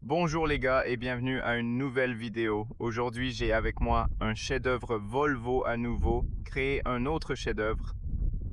Bonjour les gars et bienvenue à une nouvelle vidéo. Aujourd'hui, j'ai avec moi un chef-d'œuvre Volvo à nouveau, créer un autre chef-d'œuvre.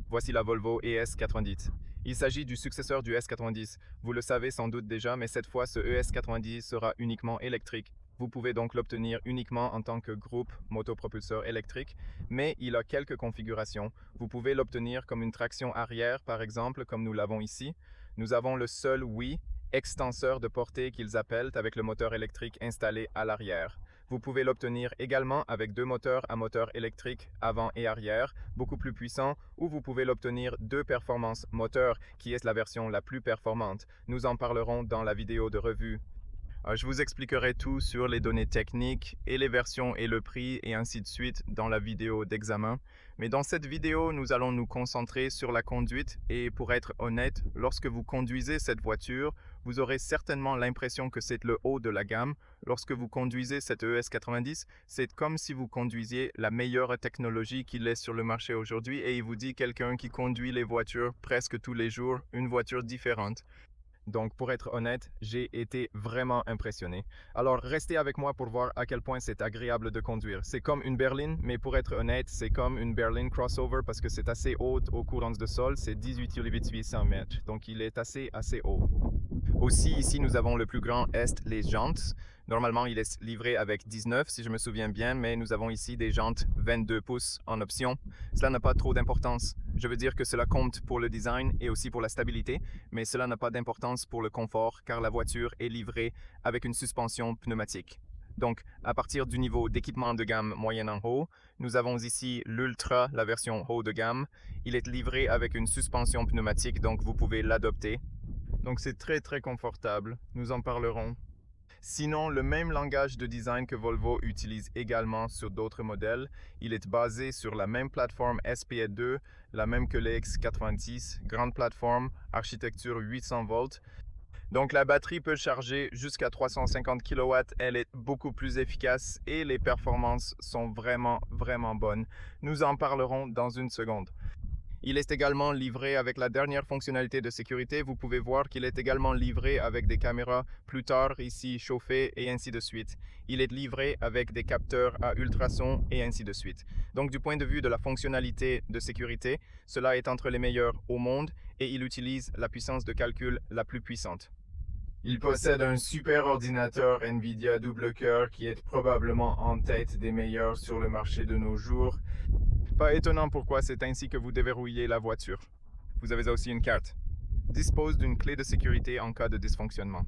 Voici la Volvo ES90. Il s'agit du successeur du S90. Vous le savez sans doute déjà, mais cette fois, ce ES90 sera uniquement électrique. Vous pouvez donc l'obtenir uniquement en tant que groupe motopropulseur électrique, mais il a quelques configurations. Vous pouvez l'obtenir comme une traction arrière, par exemple, comme nous l'avons ici. Nous avons le seul oui extenseur de portée qu'ils appellent avec le moteur électrique installé à l'arrière. Vous pouvez l'obtenir également avec deux moteurs à moteur électrique avant et arrière, beaucoup plus puissants, ou vous pouvez l'obtenir deux performances moteur, qui est la version la plus performante. Nous en parlerons dans la vidéo de revue. Je vous expliquerai tout sur les données techniques et les versions et le prix et ainsi de suite dans la vidéo d'examen. Mais dans cette vidéo, nous allons nous concentrer sur la conduite et pour être honnête, lorsque vous conduisez cette voiture, vous aurez certainement l'impression que c'est le haut de la gamme. Lorsque vous conduisez cette ES90, c'est comme si vous conduisiez la meilleure technologie qu'il est sur le marché aujourd'hui et il vous dit quelqu'un qui conduit les voitures presque tous les jours, une voiture différente. Donc, pour être honnête, j'ai été vraiment impressionné. Alors, restez avec moi pour voir à quel point c'est agréable de conduire. C'est comme une berline, mais pour être honnête, c'est comme une berline crossover parce que c'est assez haut aux courances de sol. C'est 18,8 mètres. Donc, il est assez haut. Aussi, ici, nous avons le plus grand est, les jantes. Normalement, il est livré avec 19, si je me souviens bien, mais nous avons ici des jantes 22 pouces en option. Cela n'a pas trop d'importance. Je veux dire que cela compte pour le design et aussi pour la stabilité, mais cela n'a pas d'importance pour le confort, car la voiture est livrée avec une suspension pneumatique. Donc, à partir du niveau d'équipement de gamme moyenne en haut, nous avons ici l'Ultra, la version haut de gamme. Il est livré avec une suspension pneumatique, donc vous pouvez l'adopter. Donc c'est très confortable, nous en parlerons. Sinon, le même langage de design que Volvo utilise également sur d'autres modèles, il est basé sur la même plateforme SPE2, la même que l'EX90, grande plateforme, architecture 800 volts. Donc la batterie peut charger jusqu'à 350 kW, elle est beaucoup plus efficace et les performances sont vraiment bonnes. Nous en parlerons dans une seconde. Il est également livré avec la dernière fonctionnalité de sécurité. Vous pouvez voir qu'il est également livré avec des caméras plus tard ici chauffées et ainsi de suite. Il est livré avec des capteurs à ultrasons et ainsi de suite. Donc du point de vue de la fonctionnalité de sécurité, cela est entre les meilleurs au monde et il utilise la puissance de calcul la plus puissante. Il possède un super ordinateur NVIDIA double cœur qui est probablement en tête des meilleurs sur le marché de nos jours. Pas étonnant pourquoi c'est ainsi que vous déverrouillez la voiture. Vous avez aussi une carte. Dispose d'une clé de sécurité en cas de dysfonctionnement.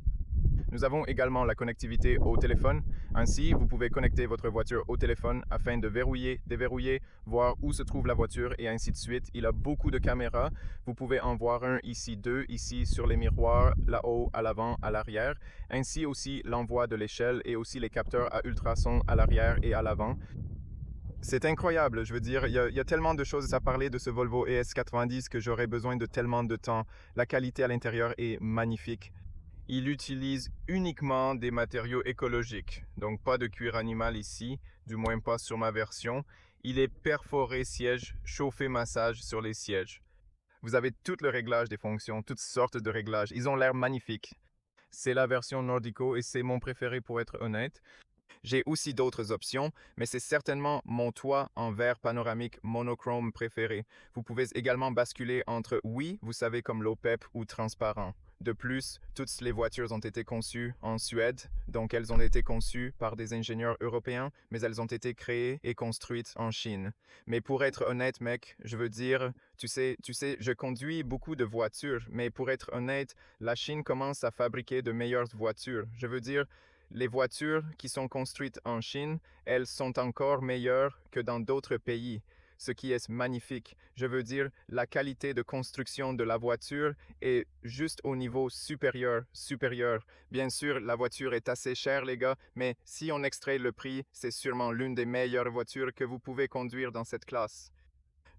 Nous avons également la connectivité au téléphone. Ainsi, vous pouvez connecter votre voiture au téléphone afin de verrouiller, déverrouiller, voir où se trouve la voiture et ainsi de suite. Il a beaucoup de caméras. Vous pouvez en voir un ici, deux ici sur les miroirs, là-haut, à l'avant, à l'arrière. Ainsi aussi l'envoi de l'échelle et aussi les capteurs à ultrasons à l'arrière et à l'avant. C'est incroyable, je veux dire, il y a tellement de choses à parler de ce Volvo ES90 que j'aurais besoin de tellement de temps. La qualité à l'intérieur est magnifique. Il utilise uniquement des matériaux écologiques, donc pas de cuir animal ici, du moins pas sur ma version. Il est perforé siège, chauffé massage sur les sièges. Vous avez tout le réglage des fonctions, toutes sortes de réglages. Ils ont l'air magnifiques. C'est la version Nordico et c'est mon préféré pour être honnête. J'ai aussi d'autres options, mais c'est certainement mon toit en verre panoramique monochrome préféré. Vous pouvez également basculer entre oui, vous savez comme l'OPEP ou transparent. De plus, toutes les voitures ont été conçues en Suède, donc elles ont été conçues par des ingénieurs européens, mais elles ont été créées et construites en Chine. Mais pour être honnête, mec, je veux dire, tu sais, je conduis beaucoup de voitures, mais pour être honnête, la Chine commence à fabriquer de meilleures voitures. Je veux dire, les voitures qui sont construites en Chine, elles sont encore meilleures que dans d'autres pays, ce qui est magnifique. Je veux dire, la qualité de construction de la voiture est juste au niveau supérieur. Bien sûr, la voiture est assez chère, les gars, mais si on extrait le prix, c'est sûrement l'une des meilleures voitures que vous pouvez conduire dans cette classe.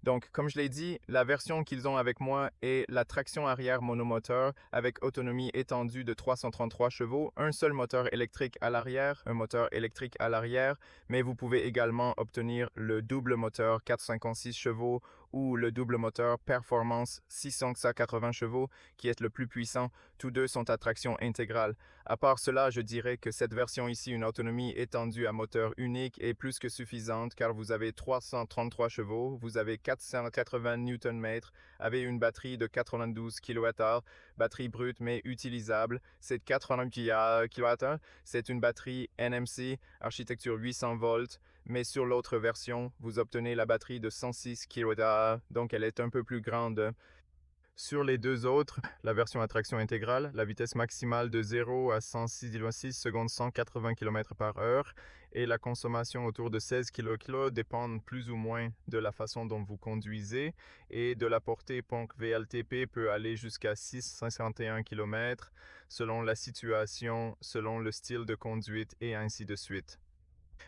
Donc, comme je l'ai dit, la version qu'ils ont avec moi est la traction arrière monomoteur avec autonomie étendue de 333 chevaux, un seul moteur électrique à l'arrière, un moteur électrique à l'arrière, mais vous pouvez également obtenir le double moteur 456 chevaux ou le double moteur Performance 680 chevaux qui est le plus puissant. Tous deux sont à traction intégrale. À part cela, je dirais que cette version ici, une autonomie étendue à moteur unique, est plus que suffisante car vous avez 333 chevaux, vous avez 480 Nm, avez une batterie de 92 kWh, batterie brute mais utilisable. C'est 80 kWh, c'est une batterie NMC, architecture 800 volts, mais sur l'autre version, vous obtenez la batterie de 106 kWh, donc elle est un peu plus grande. Sur les deux autres, la version à traction intégrale, la vitesse maximale de 0 à 106,6 secondes, 180 km par heure, et la consommation autour de 16 kg dépendent plus ou moins de la façon dont vous conduisez, et de la portée PONC VLTP peut aller jusqu'à 651 km selon la situation, selon le style de conduite et ainsi de suite.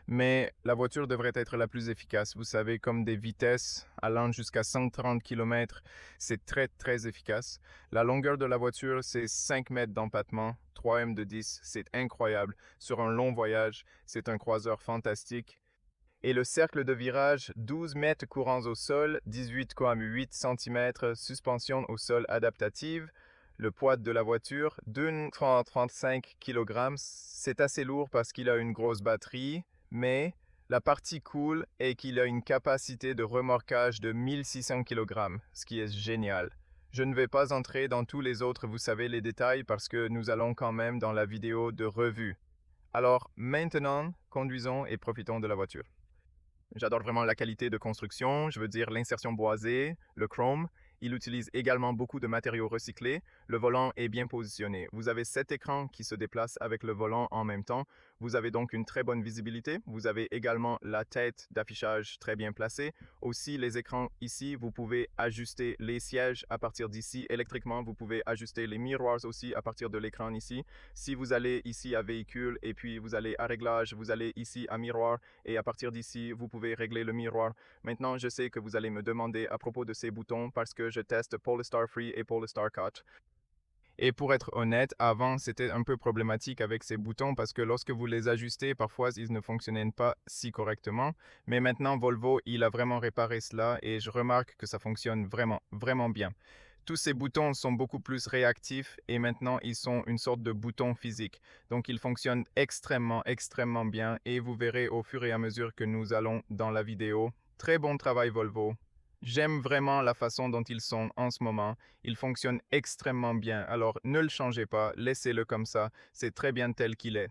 Mais la voiture devrait être la plus efficace. Vous savez, comme des vitesses allant jusqu'à 130 km, c'est très efficace. La longueur de la voiture, c'est 5 mètres d'empattement, 3 m de 10, c'est incroyable. Sur un long voyage, c'est un croiseur fantastique. Et le cercle de virage, 12 mètres courants au sol, 18,8 cm, suspension au sol adaptative. Le poids de la voiture, 235 kg. C'est assez lourd parce qu'il a une grosse batterie, mais la partie cool est qu'il a une capacité de remorquage de 1600 kg, ce qui est génial. Je ne vais pas entrer dans tous les autres, vous savez, les détails, parce que nous allons quand même dans la vidéo de revue. Alors maintenant, conduisons et profitons de la voiture. J'adore vraiment la qualité de construction, je veux dire l'insertion boisée, le chrome. Il utilise également beaucoup de matériaux recyclés. Le volant est bien positionné. Vous avez 7 écrans qui se déplacent avec le volant en même temps. Vous avez donc une très bonne visibilité. Vous avez également la tête d'affichage très bien placée. Aussi, les écrans ici, vous pouvez ajuster les sièges à partir d'ici électriquement. Vous pouvez ajuster les miroirs aussi à partir de l'écran ici. Si vous allez ici à véhicule et puis vous allez à réglage, vous allez ici à miroir et à partir d'ici, vous pouvez régler le miroir. Maintenant, je sais que vous allez me demander à propos de ces boutons parce que je teste Polestar Free et Polestar Cut. Et pour être honnête, avant, c'était un peu problématique avec ces boutons parce que lorsque vous les ajustez, parfois, ils ne fonctionnaient pas si correctement. Mais maintenant, Volvo, il a vraiment réparé cela et je remarque que ça fonctionne vraiment bien. Tous ces boutons sont beaucoup plus réactifs et maintenant, ils sont une sorte de bouton physique. Donc, ils fonctionnent extrêmement bien et vous verrez au fur et à mesure que nous allons dans la vidéo. Très bon travail, Volvo. J'aime vraiment la façon dont ils sont en ce moment. Ils fonctionnent extrêmement bien. Alors, ne le changez pas, laissez-le comme ça. C'est très bien tel qu'il est.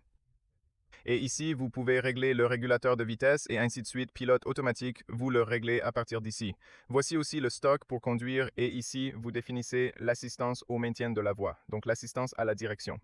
Et ici, vous pouvez régler le régulateur de vitesse et ainsi de suite. Pilote automatique, vous le réglez à partir d'ici. Voici aussi le stock pour conduire et ici, vous définissez l'assistance au maintien de la voie, donc l'assistance à la direction.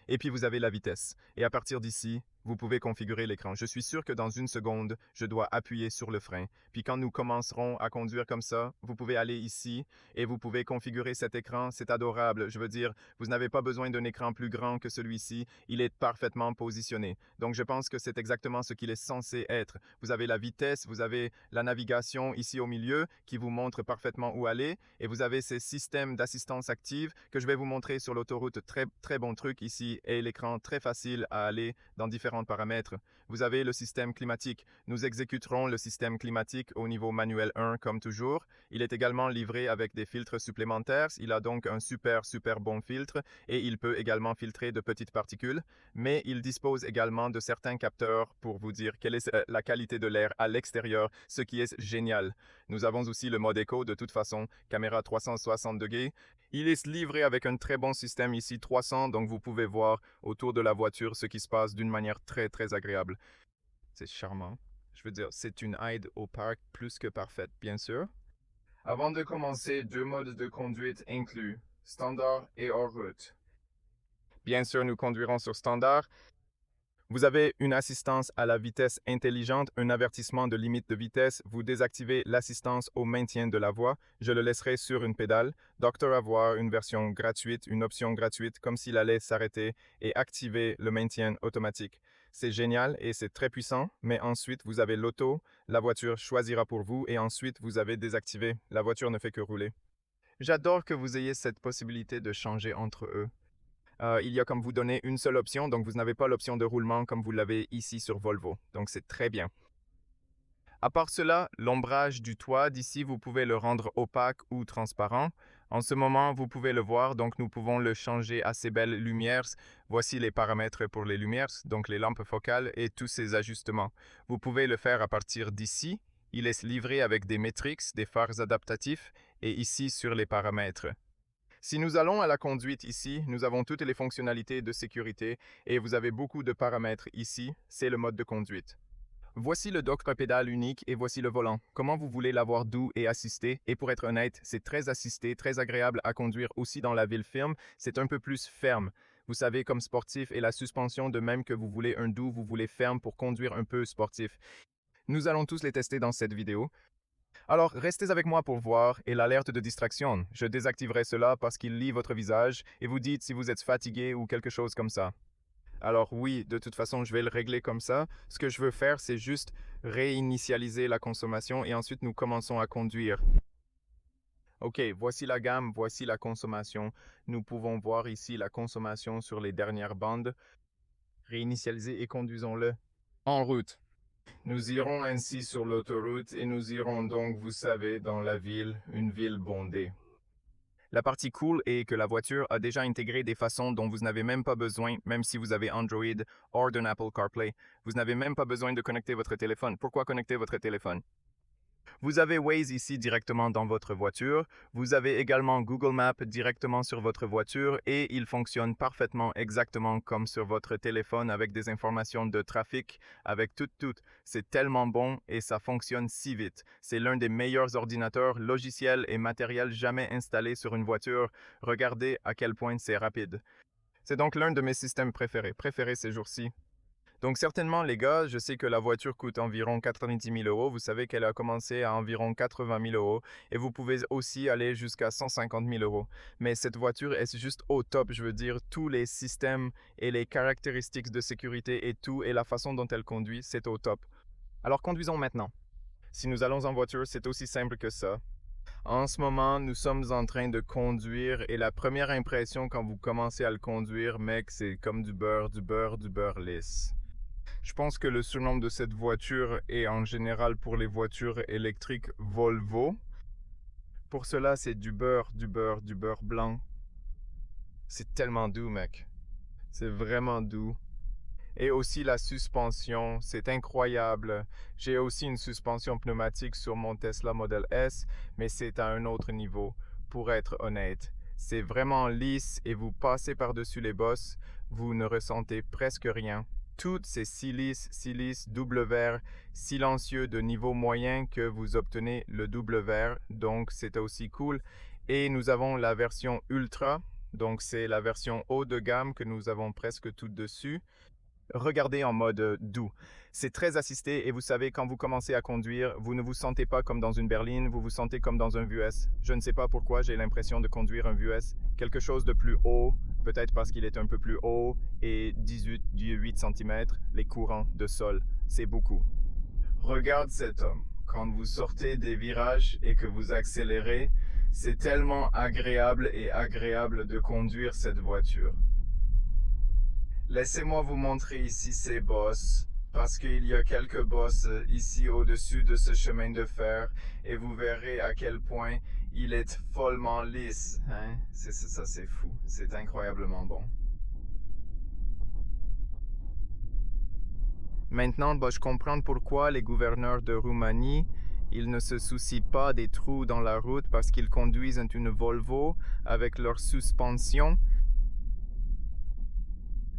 Et puis vous avez la vitesse. Et à partir d'ici, vous pouvez configurer l'écran. Je suis sûr que dans une seconde, je dois appuyer sur le frein. Puis quand nous commencerons à conduire comme ça, vous pouvez aller ici et vous pouvez configurer cet écran. C'est adorable. Je veux dire, vous n'avez pas besoin d'un écran plus grand que celui-ci. Il est parfaitement positionné. Donc je pense que c'est exactement ce qu'il est censé être. Vous avez la vitesse, vous avez la navigation ici au milieu qui vous montre parfaitement où aller. Et vous avez ces systèmes d'assistance active que je vais vous montrer sur l'autoroute. Très bon truc ici. Et l'écran très facile à aller dans différents paramètres. Vous avez le système climatique. Nous exécuterons le système climatique au niveau manuel 1 comme toujours. Il est également livré avec des filtres supplémentaires. Il a donc un super bon filtre et il peut également filtrer de petites particules. Mais il dispose également de certains capteurs pour vous dire quelle est la qualité de l'air à l'extérieur, ce qui est génial. Nous avons aussi le mode éco de toute façon, caméra 360 degrés. Il est livré avec un très bon système ici 300, donc vous pouvez voir autour de la voiture ce qui se passe d'une manière très agréable. C'est charmant. Je veux dire, c'est une aide au parc plus que parfaite, bien sûr. Avant de commencer, 2 modes de conduite inclus, standard et hors route. Bien sûr, nous conduirons sur standard. Vous avez une assistance à la vitesse intelligente, un avertissement de limite de vitesse. Vous désactivez l'assistance au maintien de la voie. Je le laisserai sur une pédale. Docteur avoir une version gratuite, une option gratuite, comme s'il allait s'arrêter et activer le maintien automatique. C'est génial et c'est très puissant, mais ensuite vous avez l'auto, la voiture choisira pour vous et ensuite vous avez désactivé. La voiture ne fait que rouler. J'adore que vous ayez cette possibilité de changer entre eux. Il y a comme vous donner une seule option, donc vous n'avez pas l'option de roulement comme vous l'avez ici sur Volvo. Donc c'est très bien. À part cela, l'ombrage du toit d'ici, vous pouvez le rendre opaque ou transparent. En ce moment, vous pouvez le voir, donc nous pouvons le changer à ces belles lumières. Voici les paramètres pour les lumières, donc les lampes focales et tous ces ajustements. Vous pouvez le faire à partir d'ici. Il est livré avec des métriques, des phares adaptatifs, et ici sur les paramètres. Si nous allons à la conduite ici, nous avons toutes les fonctionnalités de sécurité et vous avez beaucoup de paramètres ici, c'est le mode de conduite. Voici le dock pédale unique et voici le volant. Comment vous voulez l'avoir doux et assisté? Et pour être honnête, c'est très assisté, très agréable à conduire aussi dans la ville ferme. C'est un peu plus ferme. Vous savez, comme sportif et la suspension, de même que vous voulez un doux, vous voulez ferme pour conduire un peu sportif. Nous allons tous les tester dans cette vidéo. Alors, restez avec moi pour voir et l'alerte de distraction. Je désactiverai cela parce qu'il lit votre visage et vous dites si vous êtes fatigué ou quelque chose comme ça. Alors oui, de toute façon, je vais le régler comme ça. Ce que je veux faire, c'est juste réinitialiser la consommation et ensuite nous commençons à conduire. Ok, voici la gamme, voici la consommation. Nous pouvons voir ici la consommation sur les dernières bandes. Réinitialiser et conduisons-le. En route. Nous irons ainsi sur l'autoroute et nous irons donc, vous savez, dans la ville, une ville bondée. La partie cool est que la voiture a déjà intégré des façons dont vous n'avez même pas besoin, même si vous avez Android ou d'un Apple CarPlay. Vous n'avez même pas besoin de connecter votre téléphone. Pourquoi connecter votre téléphone? Vous avez Waze ici directement dans votre voiture. Vous avez également Google Maps directement sur votre voiture et il fonctionne parfaitement exactement comme sur votre téléphone avec des informations de trafic, avec tout. C'est tellement bon et ça fonctionne si vite. C'est l'un des meilleurs ordinateurs, logiciels et matériels jamais installés sur une voiture. Regardez à quel point c'est rapide. C'est donc l'un de mes systèmes préférés ces jours-ci. Donc certainement les gars, je sais que la voiture coûte environ 90 000 euros. Vous savez qu'elle a commencé à environ 80 000 euros et vous pouvez aussi aller jusqu'à 150 000 euros. Mais cette voiture est juste au top, je veux dire, tous les systèmes et les caractéristiques de sécurité et tout et la façon dont elle conduit, c'est au top. Alors conduisons maintenant. Si nous allons en voiture, c'est aussi simple que ça. En ce moment, nous sommes en train de conduire et la première impression quand vous commencez à le conduire, mec, c'est comme du beurre lisse. Je pense que le surnom de cette voiture est en général pour les voitures électriques Volvo. Pour cela, c'est du beurre blanc. C'est tellement doux, mec. C'est vraiment doux. Et aussi la suspension, c'est incroyable. J'ai aussi une suspension pneumatique sur mon Tesla Model S, mais c'est à un autre niveau, pour être honnête. C'est vraiment lisse et vous passez par-dessus les bosses, vous ne ressentez presque rien. Toutes ces silice, double verre, silencieux de niveau moyen que vous obtenez le double verre, donc c'est aussi cool. Et nous avons la version Ultra, donc c'est la version haut de gamme que nous avons presque tout dessus. Regardez en mode doux. C'est très assisté et vous savez, quand vous commencez à conduire, vous ne vous sentez pas comme dans une berline, vous vous sentez comme dans un Vues. Je ne sais pas pourquoi j'ai l'impression de conduire un Vues, quelque chose de plus haut, peut-être parce qu'il est un peu plus haut et 18 cm, les courants de sol, c'est beaucoup. Regarde cet homme. Quand vous sortez des virages et que vous accélérez, c'est tellement agréable de conduire cette voiture. Laissez-moi vous montrer ici ces bosses, parce qu'il y a quelques bosses ici au-dessus de ce chemin de fer, et vous verrez à quel point il est follement lisse. Hein? Ça, c'est fou. C'est incroyablement bon. Maintenant, je comprends pourquoi les gouverneurs de Roumanie, ils ne se soucient pas des trous dans la route parce qu'ils conduisent une Volvo avec leur suspension.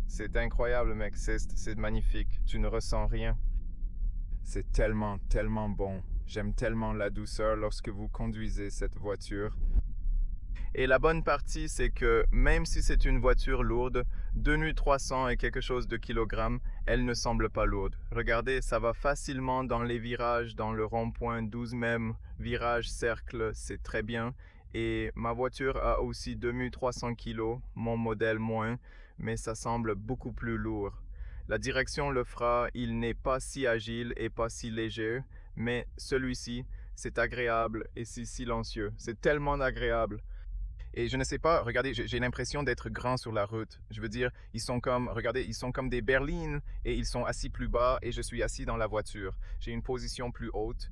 C'est incroyable, mec. C'est magnifique. Tu ne ressens rien. C'est tellement bon. J'aime tellement la douceur lorsque vous conduisez cette voiture. Et la bonne partie, c'est que même si c'est une voiture lourde, 2300 et quelque chose de kilogrammes, elle ne semble pas lourde. Regardez, ça va facilement dans les virages, dans le rond-point 12 même, virage, cercle, c'est très bien. Et ma voiture a aussi 2300 kg, mon modèle moins, mais ça semble beaucoup plus lourd. La direction le fera, il n'est pas si agile et pas si léger, mais celui-ci, c'est agréable et c'est silencieux. C'est tellement agréable. Et je ne sais pas, regardez, j'ai l'impression d'être grand sur la route. Je veux dire, regardez, ils sont comme des berlines et ils sont assis plus bas et je suis assis dans la voiture. J'ai une position plus haute.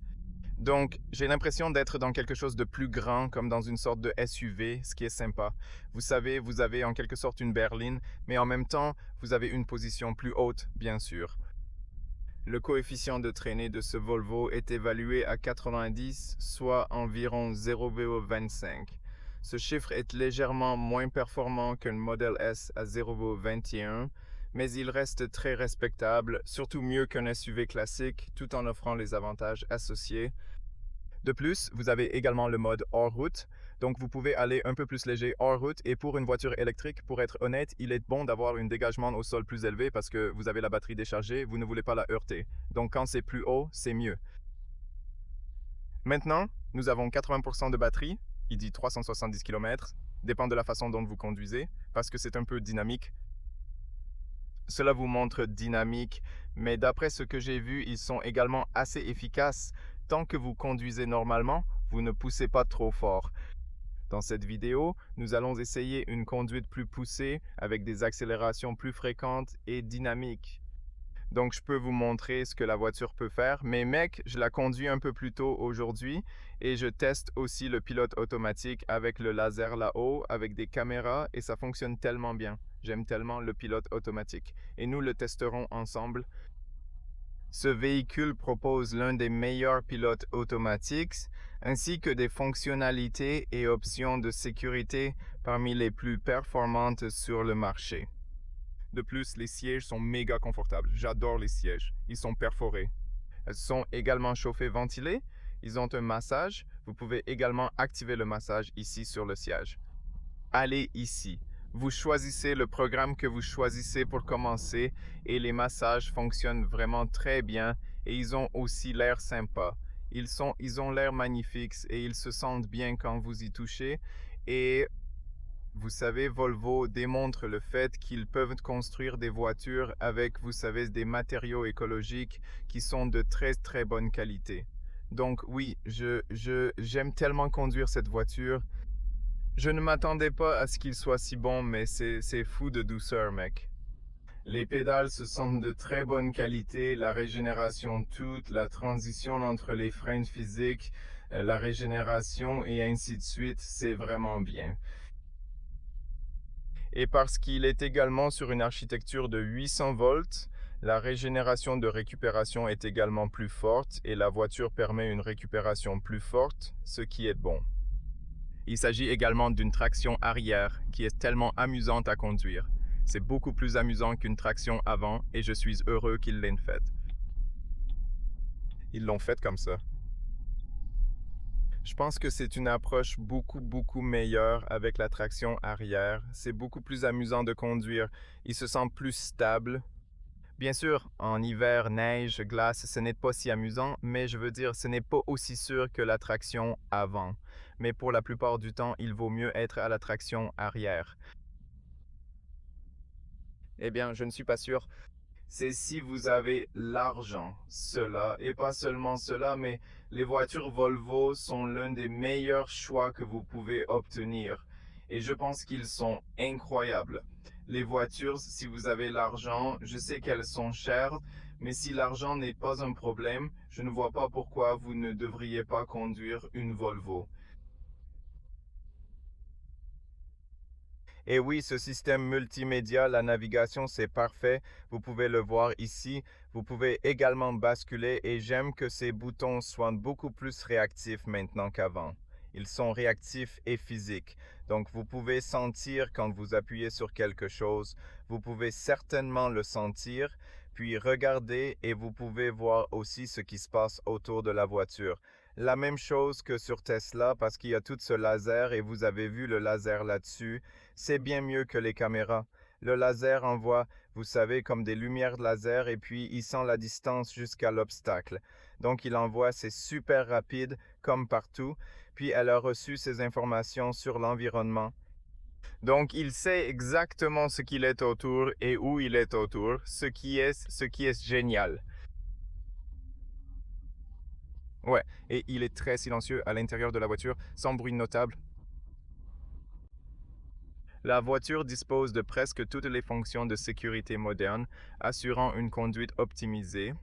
Donc, j'ai l'impression d'être dans quelque chose de plus grand, comme dans une sorte de SUV, ce qui est sympa. Vous savez, vous avez en quelque sorte une berline, mais en même temps, vous avez une position plus haute, bien sûr. Le coefficient de traînée de ce Volvo est évalué à 90, soit environ 0,25. Ce chiffre est légèrement moins performant qu'un Model S à 0,21, mais il reste très respectable, surtout mieux qu'un SUV classique, tout en offrant les avantages associés. De plus, vous avez également le mode hors route, donc vous pouvez aller un peu plus léger hors route, et pour une voiture électrique, pour être honnête, il est bon d'avoir un dégagement au sol plus élevé parce que vous avez la batterie déchargée, vous ne voulez pas la heurter. Donc quand c'est plus haut, c'est mieux. Maintenant, nous avons 80% de batterie, il dit 370 km, dépend de la façon dont vous conduisez, parce que c'est un peu dynamique. Cela vous montre dynamique, mais d'après ce que j'ai vu, ils sont également assez efficaces. Tant que vous conduisez normalement, vous ne poussez pas trop fort. Dans cette vidéo, nous allons essayer une conduite plus poussée avec des accélérations plus fréquentes et dynamiques. Donc je peux vous montrer ce que la voiture peut faire, mais mec, je la conduis un peu plus tôt aujourd'hui et je teste aussi le pilote automatique avec le laser là-haut, avec des caméras et ça fonctionne tellement bien. J'aime tellement le pilote automatique et nous le testerons ensemble. Ce véhicule propose l'un des meilleurs pilotes automatiques ainsi que des fonctionnalités et options de sécurité parmi les plus performantes sur le marché. De plus, les sièges sont méga confortables. J'adore les sièges. Ils sont perforés. Elles sont également chauffées ventilées. Ils ont un massage. Vous pouvez également activer le massage ici sur le siège. Allez ici. Vous choisissez le programme que vous choisissez pour commencer et les massages fonctionnent vraiment très bien et ils ont aussi l'air sympa. Ils ont l'air magnifiques et ils se sentent bien quand vous y touchez et vous savez, Volvo démontre le fait qu'ils peuvent construire des voitures avec, vous savez, des matériaux écologiques qui sont de très très bonne qualité. Donc oui, j'aime tellement conduire cette voiture. Je ne m'attendais pas à ce qu'il soit si bon, mais c'est fou de douceur, mec. Les pédales se sentent de très bonne qualité, la régénération toute, la transition entre les freins physiques, la régénération et ainsi de suite, c'est vraiment bien. Et parce qu'il est également sur une architecture de 800 volts, la régénération de récupération est également plus forte et la voiture permet une récupération plus forte, ce qui est bon. Il s'agit également d'une traction arrière qui est tellement amusante à conduire. C'est beaucoup plus amusant qu'une traction avant et je suis heureux qu'ils l'aient faite. Ils l'ont faite comme ça. Je pense que c'est une approche beaucoup meilleure avec la traction arrière. C'est beaucoup plus amusant de conduire. Il se sent plus stable. Bien sûr, en hiver, neige, glace, ce n'est pas si amusant, mais je veux dire, ce n'est pas aussi sûr que la traction avant. Mais pour la plupart du temps, il vaut mieux être à la traction arrière. Eh bien, je ne suis pas sûr. C'est si vous avez l'argent, cela, et pas seulement cela, mais les voitures Volvo sont l'un des meilleurs choix que vous pouvez obtenir. Et je pense qu'ils sont incroyables. Les voitures, si vous avez l'argent, je sais qu'elles sont chères, mais si l'argent n'est pas un problème, je ne vois pas pourquoi vous ne devriez pas conduire une Volvo. Et oui, ce système multimédia, la navigation, c'est parfait. Vous pouvez le voir ici. Vous pouvez également basculer et j'aime que ces boutons soient beaucoup plus réactifs maintenant qu'avant. Ils sont réactifs et physiques. Donc vous pouvez sentir quand vous appuyez sur quelque chose. Vous pouvez certainement le sentir. Puis regardez et vous pouvez voir aussi ce qui se passe autour de la voiture. La même chose que sur Tesla parce qu'il y a tout ce laser et vous avez vu le laser là-dessus. C'est bien mieux que les caméras. Le laser envoie, vous savez, comme des lumières de laser et puis il sent la distance jusqu'à l'obstacle. Donc il envoie, c'est super rapide, comme partout. Puis elle a reçu ces informations sur l'environnement. Donc il sait exactement ce qu'il est autour et où il est autour, ce qui est génial. Ouais, et il est très silencieux à l'intérieur de la voiture, sans bruit notable. La voiture dispose de presque toutes les fonctions de sécurité modernes, assurant une conduite optimisée.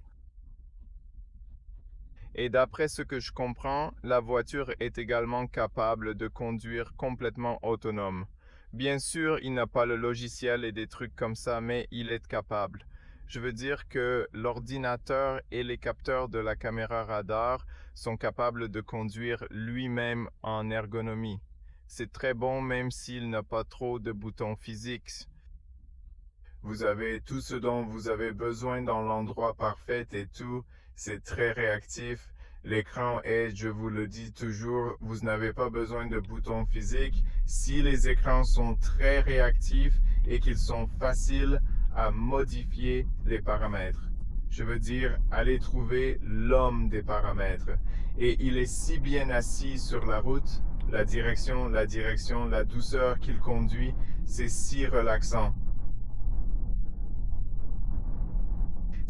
Et d'après ce que je comprends, la voiture est également capable de conduire complètement autonome. Bien sûr, il n'a pas le logiciel et des trucs comme ça, mais il est capable. Je veux dire que l'ordinateur et les capteurs de la caméra radar sont capables de conduire lui-même en ergonomie. C'est très bon même s'il n'a pas trop de boutons physiques. Vous avez tout ce dont vous avez besoin dans l'endroit parfait et tout. C'est très réactif. L'écran est, je vous le dis toujours, vous n'avez pas besoin de boutons physiques. Si les écrans sont très réactifs et qu'ils sont faciles à modifier les paramètres. Je veux dire, allez trouver l'homme des paramètres. Et il est si bien assis sur la route, la direction, la douceur qu'il conduit, c'est si relaxant.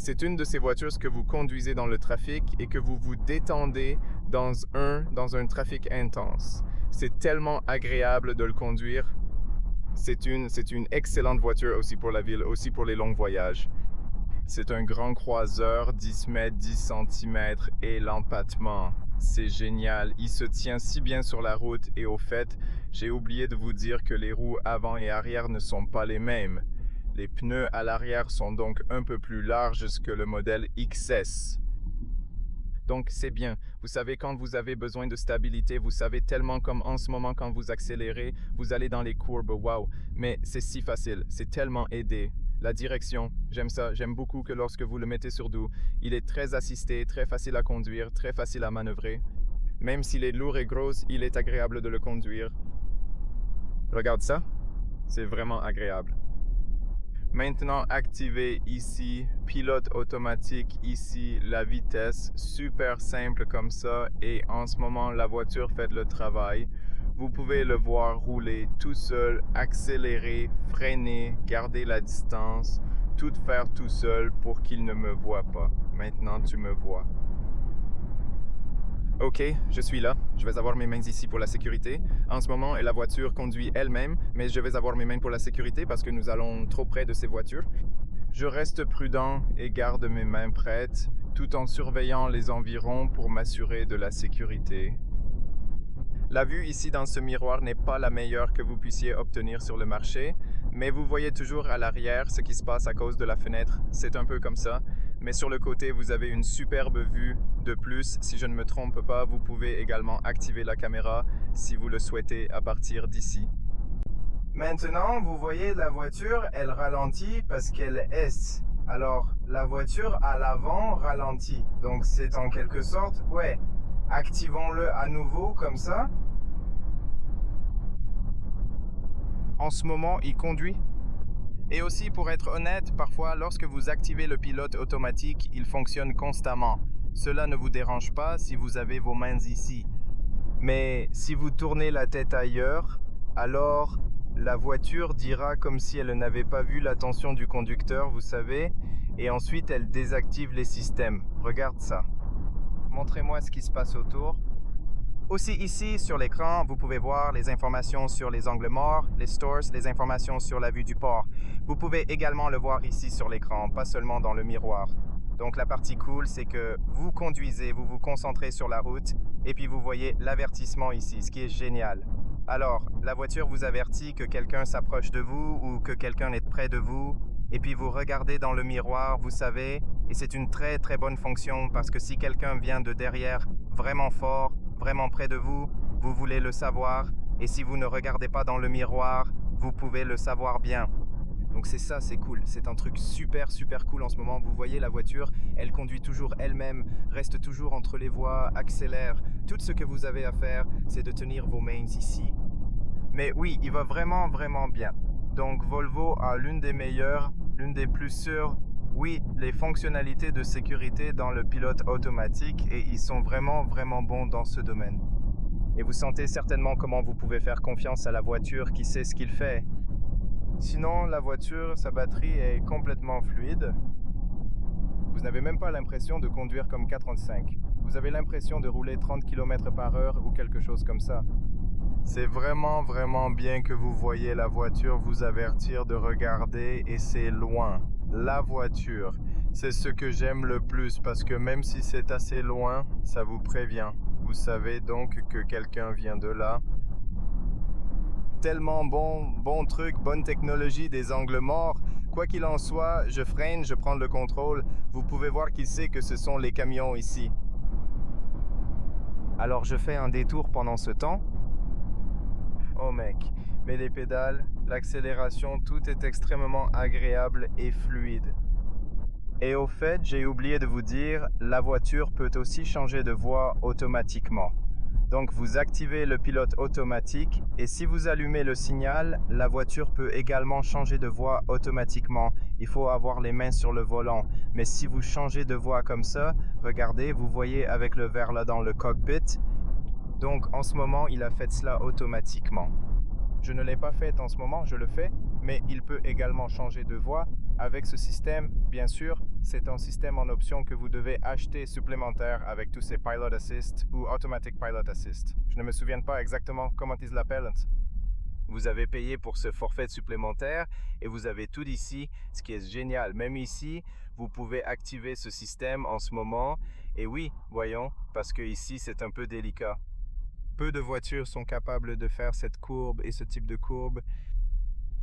C'est une de ces voitures que vous conduisez dans le trafic et que vous vous détendez dans un trafic intense. C'est tellement agréable de le conduire. C'est une excellente voiture aussi pour la ville, aussi pour les longs voyages. C'est un grand croiseur, 10 mètres, 10 cm et l'empattement. C'est génial, il se tient si bien sur la route et au fait, j'ai oublié de vous dire que les roues avant et arrière ne sont pas les mêmes. Les pneus à l'arrière sont donc un peu plus larges que le modèle XS. Donc c'est bien, vous savez quand vous avez besoin de stabilité, vous savez tellement comme en ce moment quand vous accélérez, vous allez dans les courbes, waouh, mais c'est si facile, c'est tellement aidé. La direction, j'aime ça, j'aime beaucoup que lorsque vous le mettez sur doux, il est très assisté, très facile à conduire, très facile à manœuvrer. Même s'il est lourd et gros, il est agréable de le conduire. Regarde ça, c'est vraiment agréable. Maintenant, activez ici, pilote automatique ici, la vitesse, super simple comme ça et en ce moment la voiture fait le travail. Vous pouvez le voir rouler tout seul, accélérer, freiner, garder la distance, tout faire tout seul pour qu'il ne me voie pas. Maintenant, tu me vois. Ok, je suis là. Je vais avoir mes mains ici pour la sécurité. En ce moment, la voiture conduit elle-même, mais je vais avoir mes mains pour la sécurité parce que nous allons trop près de ces voitures. Je reste prudent et garde mes mains prêtes, tout en surveillant les environs pour m'assurer de la sécurité. La vue ici dans ce miroir n'est pas la meilleure que vous puissiez obtenir sur le marché, mais vous voyez toujours à l'arrière ce qui se passe à cause de la fenêtre. C'est un peu comme ça. Mais sur le côté, vous avez une superbe vue. De plus, si je ne me trompe pas, vous pouvez également activer la caméra si vous le souhaitez à partir d'ici. Maintenant, vous voyez la voiture, elle ralentit parce qu'elle est. Alors, la voiture à l'avant ralentit. Donc, c'est en quelque sorte, ouais, activons-le à nouveau comme ça. En ce moment, il conduit. Et aussi, pour être honnête, parfois, lorsque vous activez le pilote automatique, il fonctionne constamment. Cela ne vous dérange pas si vous avez vos mains ici. Mais si vous tournez la tête ailleurs, alors la voiture dira comme si elle n'avait pas vu l'attention du conducteur, vous savez, et ensuite elle désactive les systèmes. Regarde ça. Montrez-moi ce qui se passe autour. Aussi ici, sur l'écran, vous pouvez voir les informations sur les angles morts, les stores, les informations sur la vue du port. Vous pouvez également le voir ici sur l'écran, pas seulement dans le miroir. Donc la partie cool, c'est que vous conduisez, vous vous concentrez sur la route, et puis vous voyez l'avertissement ici, ce qui est génial. Alors, la voiture vous avertit que quelqu'un s'approche de vous ou que quelqu'un est près de vous, et puis vous regardez dans le miroir, vous savez, et c'est une très très bonne fonction parce que si quelqu'un vient de derrière vraiment fort, vraiment près de vous, vous voulez le savoir, et si vous ne regardez pas dans le miroir, vous pouvez le savoir bien. Donc c'est ça, c'est cool, c'est un truc super super cool en ce moment. Vous voyez la voiture, elle conduit toujours elle-même, reste toujours entre les voies, accélère. Tout ce que vous avez à faire, c'est de tenir vos mains ici. Mais oui, il va vraiment vraiment bien. Donc Volvo a l'une des meilleures, l'une des plus sûres, oui, les fonctionnalités de sécurité dans le pilote automatique et ils sont vraiment vraiment bons dans ce domaine. Et vous sentez certainement comment vous pouvez faire confiance à la voiture qui sait ce qu'il fait. Sinon, la voiture, sa batterie est complètement fluide. Vous n'avez même pas l'impression de conduire comme 4.5. Vous avez l'impression de rouler 30 km/h ou quelque chose comme ça. C'est vraiment vraiment bien que vous voyez la voiture vous avertir de regarder et c'est loin. La voiture. C'est ce que j'aime le plus parce que même si c'est assez loin, ça vous prévient. Vous savez donc que quelqu'un vient de là. Tellement bon truc, bonne technologie, des angles morts. Quoi qu'il en soit, je freine, je prends le contrôle. Vous pouvez voir qu'il sait que ce sont les camions ici. Alors je fais un détour pendant ce temps. Oh mec, mais les pédales, l'accélération, tout est extrêmement agréable et fluide. Et au fait, j'ai oublié de vous dire, la voiture peut aussi changer de voie automatiquement. Donc vous activez le pilote automatique et si vous allumez le signal, la voiture peut également changer de voie automatiquement. Il faut avoir les mains sur le volant. Mais si vous changez de voie comme ça, regardez, vous voyez avec le verre là dans le cockpit. Donc en ce moment, il a fait cela automatiquement. Je ne l'ai pas fait en ce moment, je le fais, mais il peut également changer de voie. Avec ce système, bien sûr, c'est un système en option que vous devez acheter supplémentaire avec tous ces Pilot Assist ou Automatic Pilot Assist. Je ne me souviens pas exactement comment ils l'appellent. Vous avez payé pour ce forfait supplémentaire et vous avez tout ici, ce qui est génial. Même ici, vous pouvez activer ce système en ce moment. Et oui, voyons, parce que ici, c'est un peu délicat. Peu de voitures sont capables de faire cette courbe et ce type de courbe.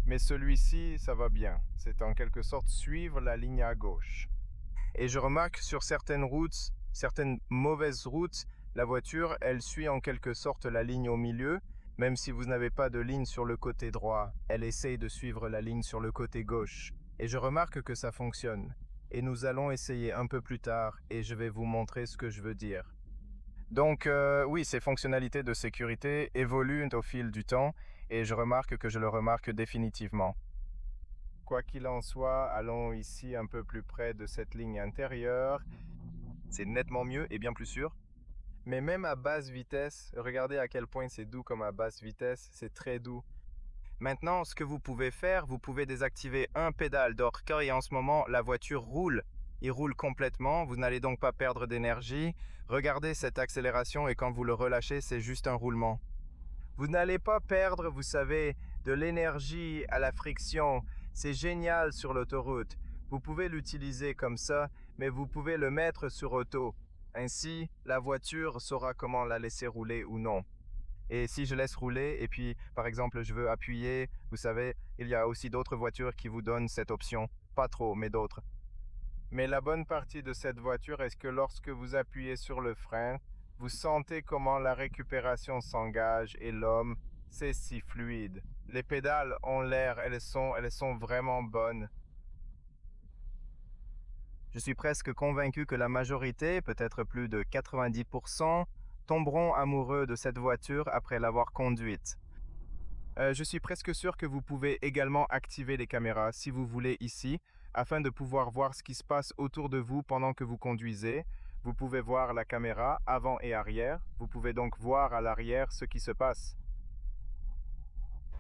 Mais celui-ci, ça va bien. C'est en quelque sorte suivre la ligne à gauche. Et je remarque sur certaines routes, certaines mauvaises routes, la voiture, elle suit en quelque sorte la ligne au milieu. Même si vous n'avez pas de ligne sur le côté droit, elle essaye de suivre la ligne sur le côté gauche. Et je remarque que ça fonctionne. Et nous allons essayer un peu plus tard et je vais vous montrer ce que je veux dire. Donc oui, ces fonctionnalités de sécurité évoluent au fil du temps et je remarque que je le remarque définitivement. Quoi qu'il en soit, allons ici un peu plus près de cette ligne intérieure. C'est nettement mieux et bien plus sûr. Mais même à basse vitesse, regardez à quel point c'est doux comme à basse vitesse, c'est très doux. Maintenant, ce que vous pouvez faire, vous pouvez désactiver un pédale d'orque et en ce moment, la voiture roule. Il roule complètement, vous n'allez donc pas perdre d'énergie. Regardez cette accélération et quand vous le relâchez, c'est juste un roulement. Vous n'allez pas perdre, vous savez, de l'énergie à la friction. C'est génial sur l'autoroute. Vous pouvez l'utiliser comme ça, mais vous pouvez le mettre sur auto. Ainsi, la voiture saura comment la laisser rouler ou non. Et si je laisse rouler et puis, par exemple, je veux appuyer, vous savez, il y a aussi d'autres voitures qui vous donnent cette option. Pas trop, mais d'autres. Mais la bonne partie de cette voiture est que lorsque vous appuyez sur le frein, vous sentez comment la récupération s'engage et l'homme, c'est si fluide. Les pédales ont l'air, elles sont vraiment bonnes. Je suis presque convaincu que la majorité, peut-être plus de 90%, tomberont amoureux de cette voiture après l'avoir conduite. Je suis presque sûr que vous pouvez également activer les caméras si vous voulez ici, afin de pouvoir voir ce qui se passe autour de vous pendant que vous conduisez. Vous pouvez voir la caméra avant et arrière. Vous pouvez donc voir à l'arrière ce qui se passe.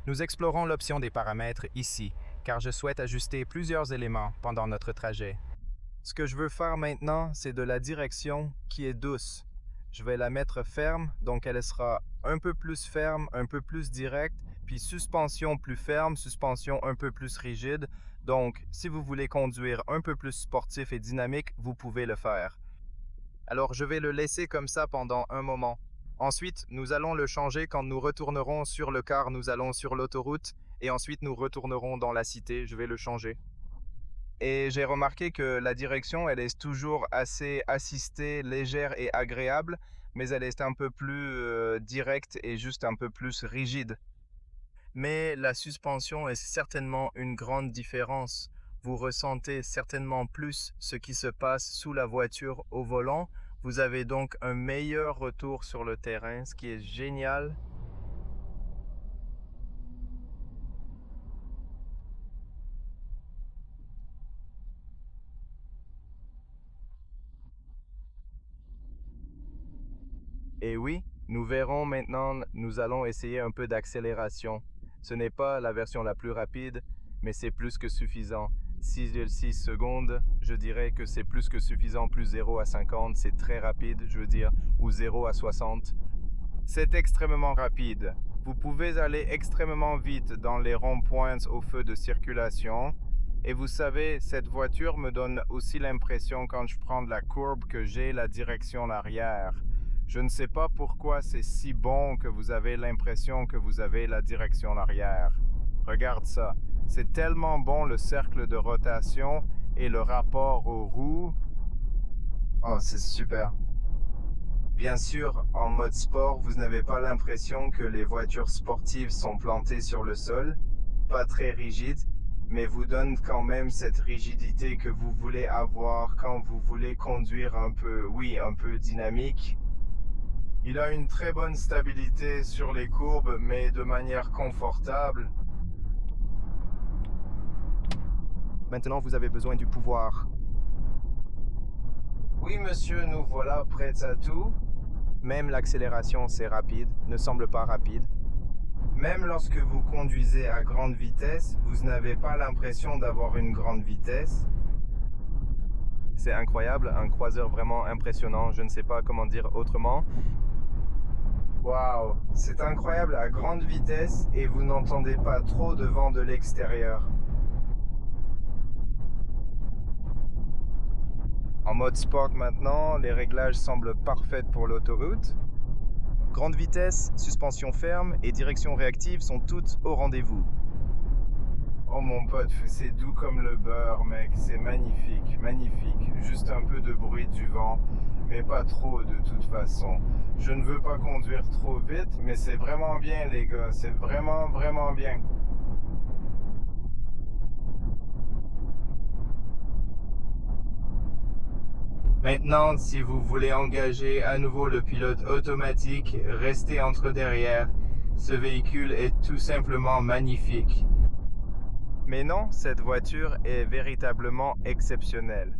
Nous explorons l'option des paramètres ici, car je souhaite ajuster plusieurs éléments pendant notre trajet. Ce que je veux faire maintenant, c'est de la direction qui est douce. Je vais la mettre ferme, donc elle sera un peu plus ferme, un peu plus directe, puis suspension plus ferme, suspension un peu plus rigide. Donc, si vous voulez conduire un peu plus sportif et dynamique, vous pouvez le faire. Alors, je vais le laisser comme ça pendant un moment. Ensuite, nous allons le changer quand nous retournerons sur le car, nous allons sur l'autoroute, et ensuite nous retournerons dans la cité, je vais le changer. Et j'ai remarqué que la direction, elle est toujours assez assistée, légère et agréable, mais elle est un peu plus directe et juste un peu plus rigide. Mais la suspension est certainement une grande différence. Vous ressentez certainement plus ce qui se passe sous la voiture au volant. Vous avez donc un meilleur retour sur le terrain, ce qui est génial. Et oui, nous verrons maintenant, nous allons essayer un peu d'accélération. Ce n'est pas la version la plus rapide, mais c'est plus que suffisant. 6,6 secondes, je dirais que c'est plus que suffisant, plus 0 à 50, c'est très rapide, je veux dire, ou 0 à 60. C'est extrêmement rapide. Vous pouvez aller extrêmement vite dans les ronds-points au feu de circulation, Et vous savez, cette voiture me donne aussi l'impression quand je prends de la courbe que j'ai la direction arrière. Je ne sais pas pourquoi c'est si bon que vous avez l'impression que vous avez la direction arrière. Regarde ça. C'est tellement bon le cercle de rotation et le rapport aux roues. Oh, c'est super. Bien sûr, en mode sport, vous n'avez pas l'impression que les voitures sportives sont plantées sur le sol, pas très rigides, mais vous donne quand même cette rigidité que vous voulez avoir quand vous voulez conduire un peu, oui, un peu dynamique. Il a une très bonne stabilité sur les courbes, mais de manière confortable. Maintenant, vous avez besoin du pouvoir. Oui, monsieur, nous voilà prêts à tout. Même l'accélération, c'est rapide, ne semble pas rapide. Même lorsque vous conduisez à grande vitesse, vous n'avez pas l'impression d'avoir une grande vitesse. C'est incroyable, un croiseur vraiment impressionnant, je ne sais pas comment dire autrement. Waouh, c'est incroyable à grande vitesse et vous n'entendez pas trop de vent de l'extérieur. En mode sport maintenant, les réglages semblent parfaits pour l'autoroute. Grande vitesse, suspension ferme et direction réactive sont toutes au rendez-vous. Oh mon pote, c'est doux comme le beurre, mec, c'est magnifique, magnifique. Juste un peu de bruit du vent, mais pas trop de toute façon. Je ne veux pas conduire trop vite, mais c'est vraiment bien les gars, c'est vraiment, vraiment bien. Maintenant, si vous voulez engager à nouveau le pilote automatique, restez entre derrière. Ce véhicule est tout simplement magnifique. Mais non, cette voiture est véritablement exceptionnelle.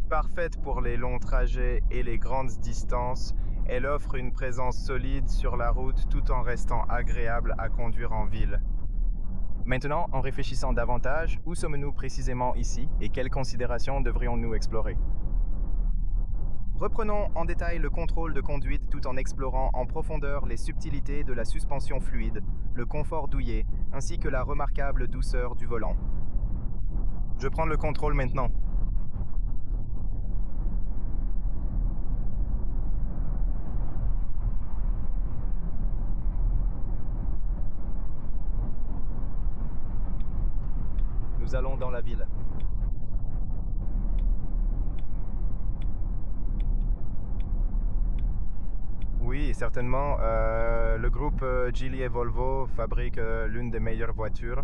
Parfaite pour les longs trajets et les grandes distances, elle offre une présence solide sur la route tout en restant agréable à conduire en ville. Maintenant, en réfléchissant davantage, où sommes-nous précisément ici et quelles considérations devrions-nous explorer? Reprenons en détail le contrôle de conduite tout en explorant en profondeur les subtilités de la suspension fluide, le confort douillet, ainsi que la remarquable douceur du volant. Je prends le contrôle maintenant. Nous allons dans la ville. Oui, certainement. Le groupe Geely et Volvo fabrique l'une des meilleures voitures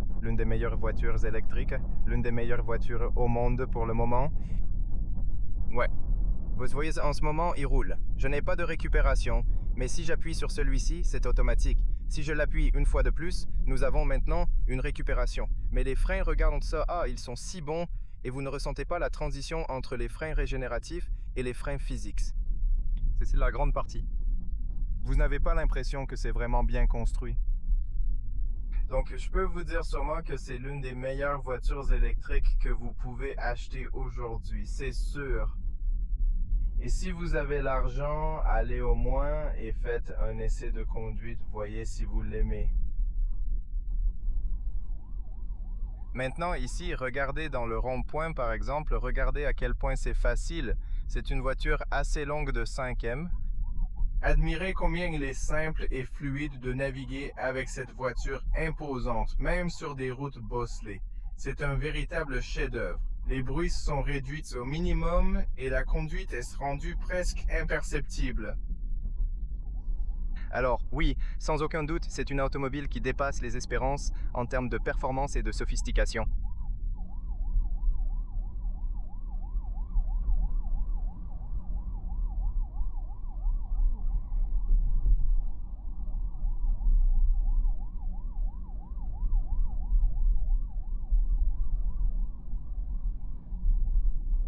électriques, l'une des meilleures voitures au monde pour le moment. Ouais. Vous voyez, en ce moment, il roule. Je n'ai pas de récupération, mais si j'appuie sur celui-ci, c'est automatique. Si je l'appuie une fois de plus, nous avons maintenant une récupération. Mais les freins, regardons ça, ils sont si bons, et vous ne ressentez pas la transition entre les freins régénératifs et les freins physiques. C'est la grande partie. Vous n'avez pas l'impression que c'est vraiment bien construit. Donc, je peux vous dire sûrement que c'est l'une des meilleures voitures électriques que vous pouvez acheter aujourd'hui, c'est sûr. Et si vous avez l'argent, allez au moins et faites un essai de conduite, voyez si vous l'aimez. Maintenant, ici, regardez dans le rond-point, par exemple, regardez à quel point c'est facile. C'est une voiture assez longue de 5M. Admirez combien il est simple et fluide de naviguer avec cette voiture imposante, même sur des routes bosselées. C'est un véritable chef-d'œuvre. Les bruits sont réduits au minimum et la conduite est rendue presque imperceptible. Alors oui, sans aucun doute, c'est une automobile qui dépasse les espérances en termes de performance et de sophistication.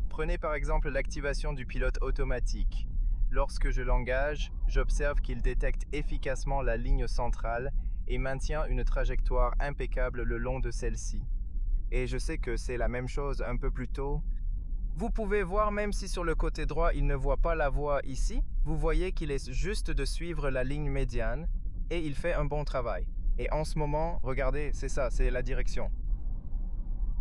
Prenez par exemple l'activation du pilote automatique. Lorsque je l'engage, j'observe qu'il détecte efficacement la ligne centrale et maintient une trajectoire impeccable le long de celle-ci. Et je sais que c'est la même chose un peu plus tôt. Vous pouvez voir, même si sur le côté droit il ne voit pas la voie ici, vous voyez qu'il est juste de suivre la ligne médiane et il fait un bon travail. Et en ce moment, regardez, c'est ça, c'est la direction.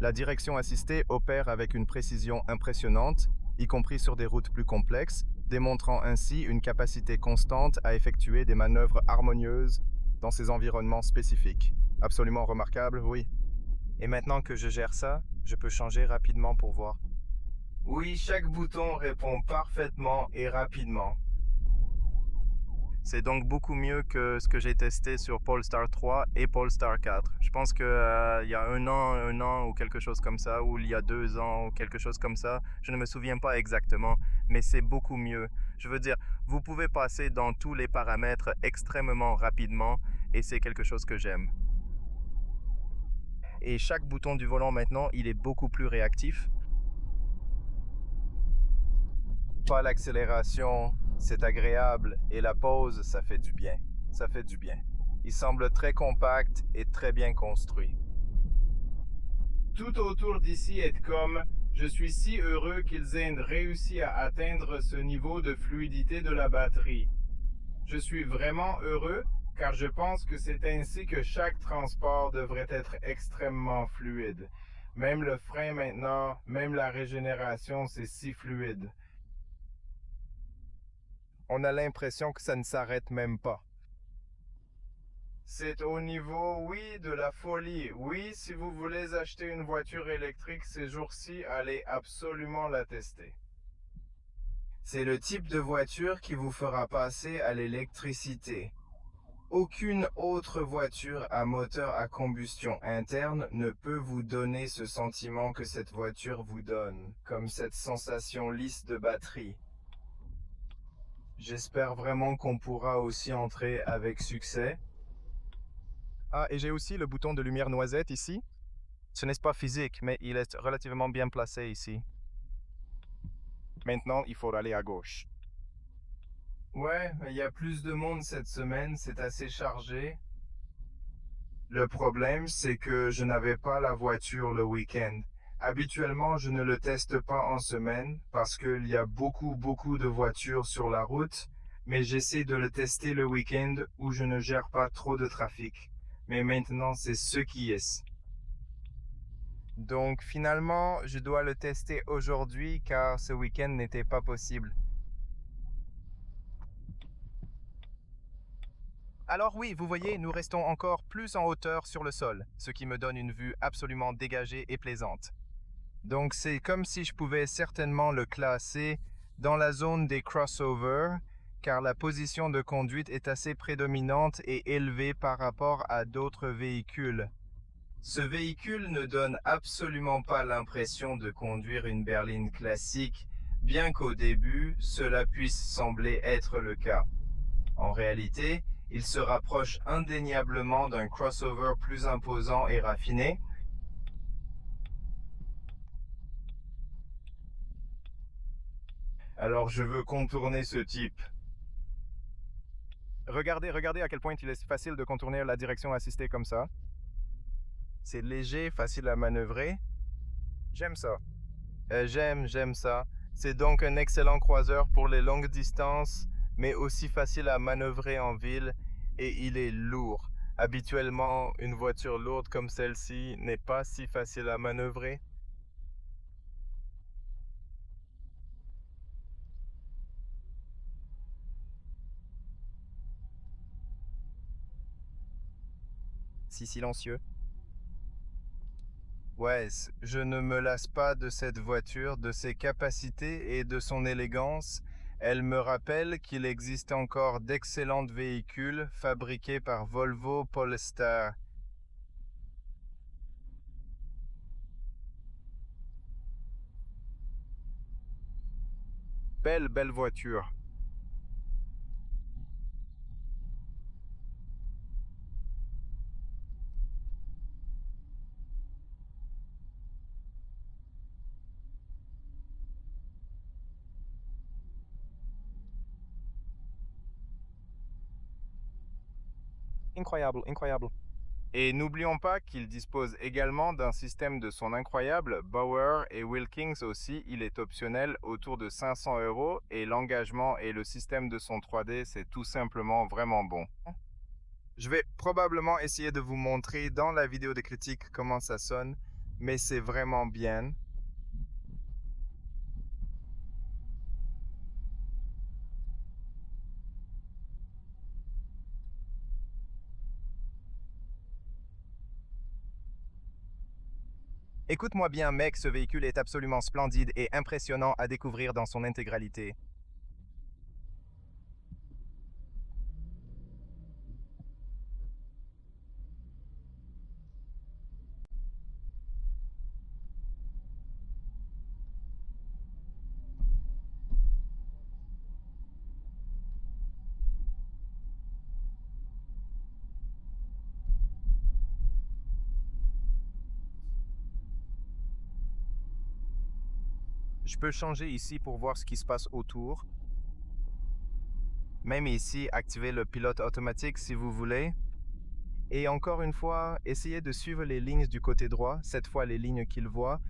La direction assistée opère avec une précision impressionnante, y compris sur des routes plus complexes, démontrant ainsi une capacité constante à effectuer des manœuvres harmonieuses dans ces environnements spécifiques. Absolument remarquable, oui. Et maintenant que je gère ça, je peux changer rapidement pour voir. Oui, chaque bouton répond parfaitement et rapidement. C'est donc beaucoup mieux que ce que j'ai testé sur Polestar 3 et Polestar 4. Je pense qu'il y a un an ou quelque chose comme ça, ou il y a 2 ans ou quelque chose comme ça. Je ne me souviens pas exactement, mais c'est beaucoup mieux. Je veux dire, vous pouvez passer dans tous les paramètres extrêmement rapidement et c'est quelque chose que j'aime. Et chaque bouton du volant maintenant, il est beaucoup plus réactif. Pas l'accélération, c'est agréable, et la pause, ça fait du bien. Ça fait du bien. Il semble très compact et très bien construit. Tout autour d'ici est comme « Je suis si heureux qu'ils aient réussi à atteindre ce niveau de fluidité de la batterie. Je suis vraiment heureux car je pense que c'est ainsi que chaque transport devrait être extrêmement fluide. Même le frein maintenant, même la régénération, c'est si fluide. On a l'impression que ça ne s'arrête même pas. C'est au niveau, oui, de la folie. Oui, si vous voulez acheter une voiture électrique ces jours-ci, allez absolument la tester. C'est le type de voiture qui vous fera passer à l'électricité. Aucune autre voiture à moteur à combustion interne ne peut vous donner ce sentiment que cette voiture vous donne, comme cette sensation lisse de batterie. J'espère vraiment qu'on pourra aussi entrer avec succès. Ah, et j'ai aussi le bouton de lumière noisette ici. Ce n'est pas physique, mais il est relativement bien placé ici. Maintenant, il faut aller à gauche. Ouais, il y a plus de monde cette semaine, c'est assez chargé. Le problème, c'est que je n'avais pas la voiture le week-end. Habituellement, je ne le teste pas en semaine parce qu'il y a beaucoup de voitures sur la route, mais j'essaie de le tester le week-end où je ne gère pas trop de trafic. Mais maintenant, c'est ce qui est. Donc finalement, je dois le tester aujourd'hui car ce week-end n'était pas possible. Alors oui, vous voyez, nous restons encore plus en hauteur sur le sol, ce qui me donne une vue absolument dégagée et plaisante. Donc c'est comme si je pouvais certainement le classer dans la zone des crossovers, car la position de conduite est assez prédominante et élevée par rapport à d'autres véhicules. Ce véhicule ne donne absolument pas l'impression de conduire une berline classique, bien qu'au début, cela puisse sembler être le cas. En réalité, il se rapproche indéniablement d'un crossover plus imposant et raffiné. Alors je veux contourner ce type. Regardez à quel point il est facile de contourner la direction assistée comme ça. C'est léger, facile à manœuvrer. J'aime ça. J'aime ça. C'est donc un excellent croiseur pour les longues distances, mais aussi facile à manœuvrer en ville, et il est lourd. Habituellement, une voiture lourde comme celle-ci n'est pas si facile à manœuvrer. Si silencieux. Ouais, je ne me lasse pas de cette voiture, de ses capacités et de son élégance. Elle me rappelle qu'il existe encore d'excellents véhicules fabriqués par Volvo Polestar. Belle voiture. Incroyable. Et n'oublions pas qu'il dispose également d'un système de son incroyable. Bauer et Wilkins aussi, il est optionnel autour de 500 € et l'engagement et le système de son 3D, c'est tout simplement vraiment bon. Je vais probablement essayer de vous montrer dans la vidéo de critique comment ça sonne, mais c'est vraiment bien. Écoute-moi bien, mec, ce véhicule est absolument splendide et impressionnant à découvrir dans son intégralité. Je peux changer ici pour voir ce qui se passe autour. Même ici, activer le pilote automatique si vous voulez. Et encore une fois, essayez de suivre les lignes du côté droit, cette fois les lignes qu'il voit.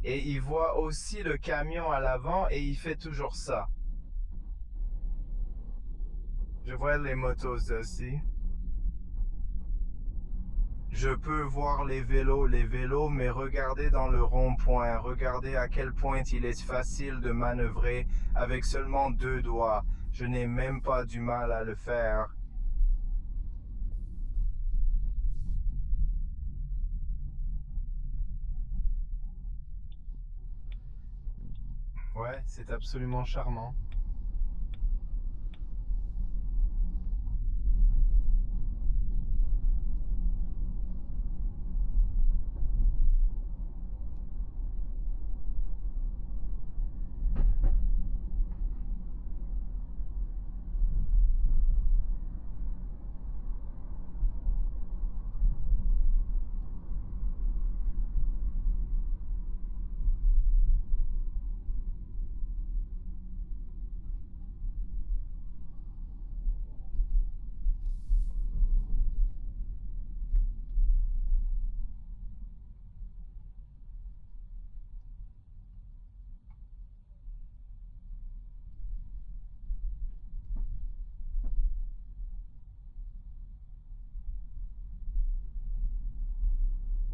Et il voit aussi le camion à l'avant et il fait toujours ça. Je vois les motos aussi. Je peux voir les vélos, mais regardez dans le rond-point. Regardez à quel point il est facile de manœuvrer avec seulement 2 doigts. Je n'ai même pas du mal à le faire. Ouais, c'est absolument charmant.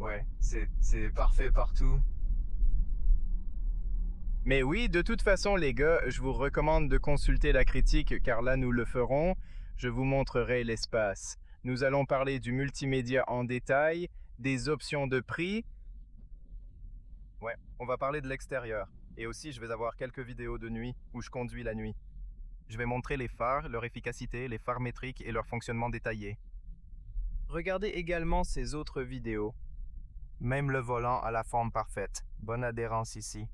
Ouais, c'est parfait partout. Mais oui, de toute façon, les gars, je vous recommande de consulter la critique car là, nous le ferons. Je vous montrerai l'espace. Nous allons parler du multimédia en détail, des options de prix. Ouais, on va parler de l'extérieur. Et aussi, je vais avoir quelques vidéos de nuit où je conduis la nuit. Je vais montrer les phares, leur efficacité, les phares métriques et leur fonctionnement détaillé. Regardez également ces autres vidéos. Même le volant a la forme parfaite. Bonne adhérence ici.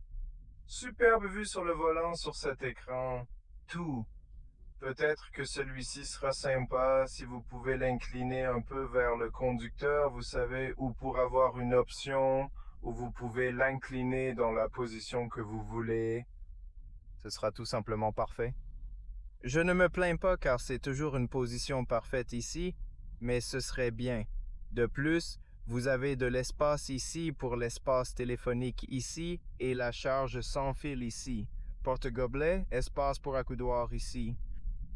Superbe vue sur le volant sur cet écran. Tout. Peut-être que celui-ci sera sympa si vous pouvez l'incliner un peu vers le conducteur, vous savez, ou pour avoir une option où vous pouvez l'incliner dans la position que vous voulez. Ce sera tout simplement parfait. Je ne me plains pas car c'est toujours une position parfaite ici, mais ce serait bien. De plus, vous avez de l'espace ici pour l'espace téléphonique ici et la charge sans fil ici. Porte-gobelet, espace pour accoudoir ici.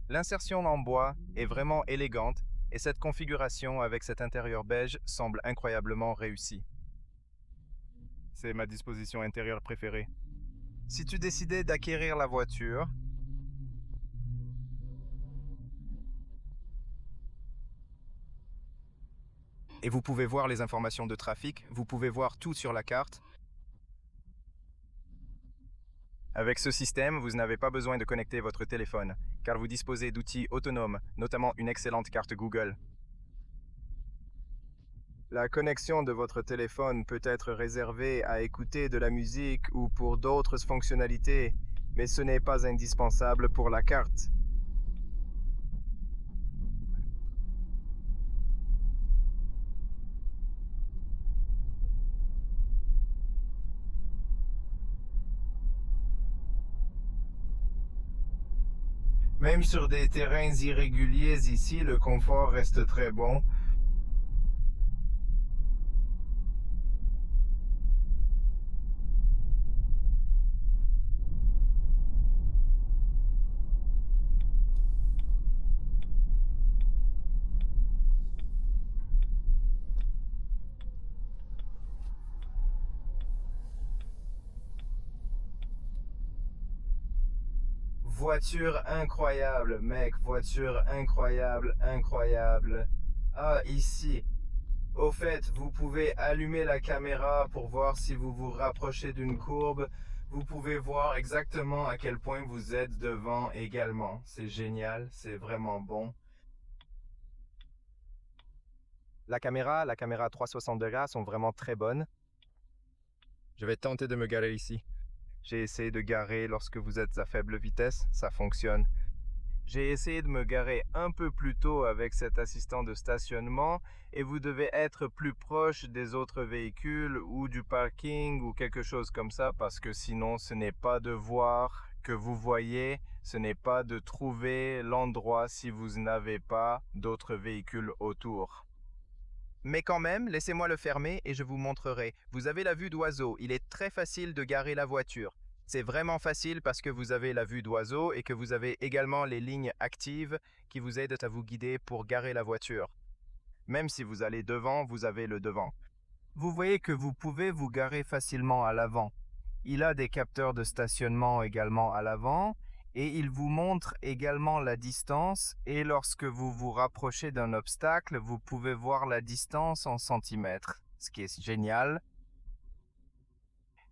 L'insertion en bois est vraiment élégante et cette configuration avec cet intérieur beige semble incroyablement réussie. C'est ma disposition intérieure préférée. Si tu décidais d'acquérir la voiture, et vous pouvez voir les informations de trafic, vous pouvez voir tout sur la carte. Avec ce système, vous n'avez pas besoin de connecter votre téléphone, car vous disposez d'outils autonomes, notamment une excellente carte Google. La connexion de votre téléphone peut être réservée à écouter de la musique ou pour d'autres fonctionnalités, mais ce n'est pas indispensable pour la carte. Même sur des terrains irréguliers ici, le confort reste très bon. Voiture incroyable, mec, voiture incroyable, incroyable. Ah, ici. Au fait, vous pouvez allumer la caméra pour voir si vous vous rapprochez d'une courbe. Vous pouvez voir exactement à quel point vous êtes devant également. C'est génial, c'est vraiment bon. La caméra 360 degrés sont vraiment très bonnes. Je vais tenter de me garer ici. J'ai essayé de garer lorsque vous êtes à faible vitesse, ça fonctionne. J'ai essayé de me garer un peu plus tôt avec cet assistant de stationnement et vous devez être plus proche des autres véhicules ou du parking ou quelque chose comme ça parce que sinon ce n'est pas de voir que vous voyez, ce n'est pas de trouver l'endroit si vous n'avez pas d'autres véhicules autour. Mais quand même, laissez-moi le fermer et je vous montrerai. Vous avez la vue d'oiseau, il est très facile de garer la voiture. C'est vraiment facile parce que vous avez la vue d'oiseau et que vous avez également les lignes actives qui vous aident à vous guider pour garer la voiture. Même si vous allez devant, vous avez le devant. Vous voyez que vous pouvez vous garer facilement à l'avant. Il a des capteurs de stationnement également à l'avant et il vous montre également la distance et lorsque vous vous rapprochez d'un obstacle, vous pouvez voir la distance en centimètres, ce qui est génial.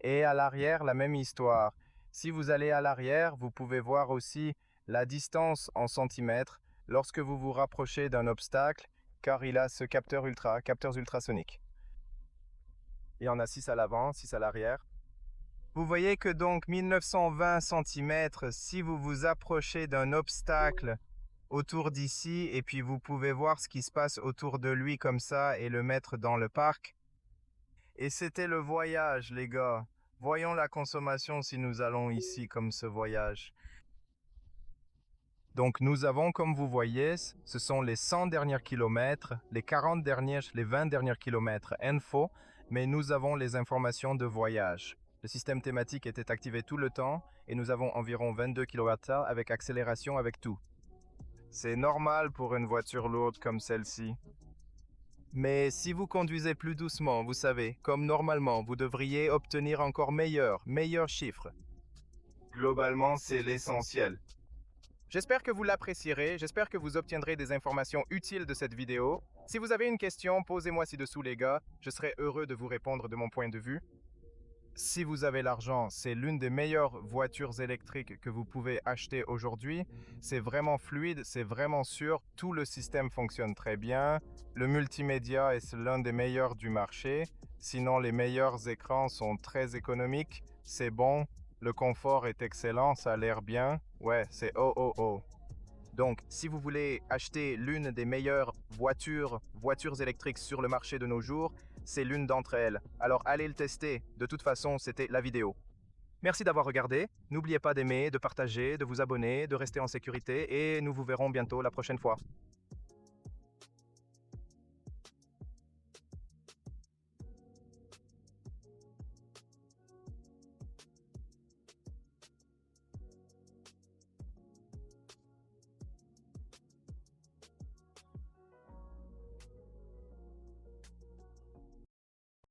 Et à l'arrière, la même histoire. Si vous allez à l'arrière, vous pouvez voir aussi la distance en centimètres lorsque vous vous rapprochez d'un obstacle, car il a ce capteurs ultrasoniques. Il y en a 6 à l'avant, 6 à l'arrière. Vous voyez que donc 1920 cm, si vous vous approchez d'un obstacle autour d'ici, et puis vous pouvez voir ce qui se passe autour de lui comme ça et le mettre dans le parc. Et c'était le voyage, les gars. Voyons la consommation si nous allons ici comme ce voyage. Donc nous avons, comme vous voyez, ce sont les 100 derniers kilomètres, les 40 derniers, les 20 derniers kilomètres info, mais nous avons les informations de voyage. Le système thématique était activé tout le temps et nous avons environ 22 kWh avec accélération avec tout. C'est normal pour une voiture lourde comme celle-ci. Mais si vous conduisez plus doucement, vous savez, comme normalement, vous devriez obtenir encore meilleurs chiffres. Globalement, c'est l'essentiel. J'espère que vous l'apprécierez, j'espère que vous obtiendrez des informations utiles de cette vidéo. Si vous avez une question, posez-moi ci-dessous les gars, je serai heureux de vous répondre de mon point de vue. Si vous avez l'argent, c'est l'une des meilleures voitures électriques que vous pouvez acheter aujourd'hui. C'est vraiment fluide, c'est vraiment sûr, tout le système fonctionne très bien. Le multimédia est l'un des meilleurs du marché. Sinon, les meilleurs écrans sont très économiques. C'est bon, le confort est excellent, ça a l'air bien. Ouais, c'est oh. Donc, si vous voulez acheter l'une des meilleures voitures électriques sur le marché de nos jours, c'est l'une d'entre elles. Alors allez le tester. De toute façon, c'était la vidéo. Merci d'avoir regardé. N'oubliez pas d'aimer, de partager, de vous abonner, de rester en sécurité et nous vous verrons bientôt la prochaine fois.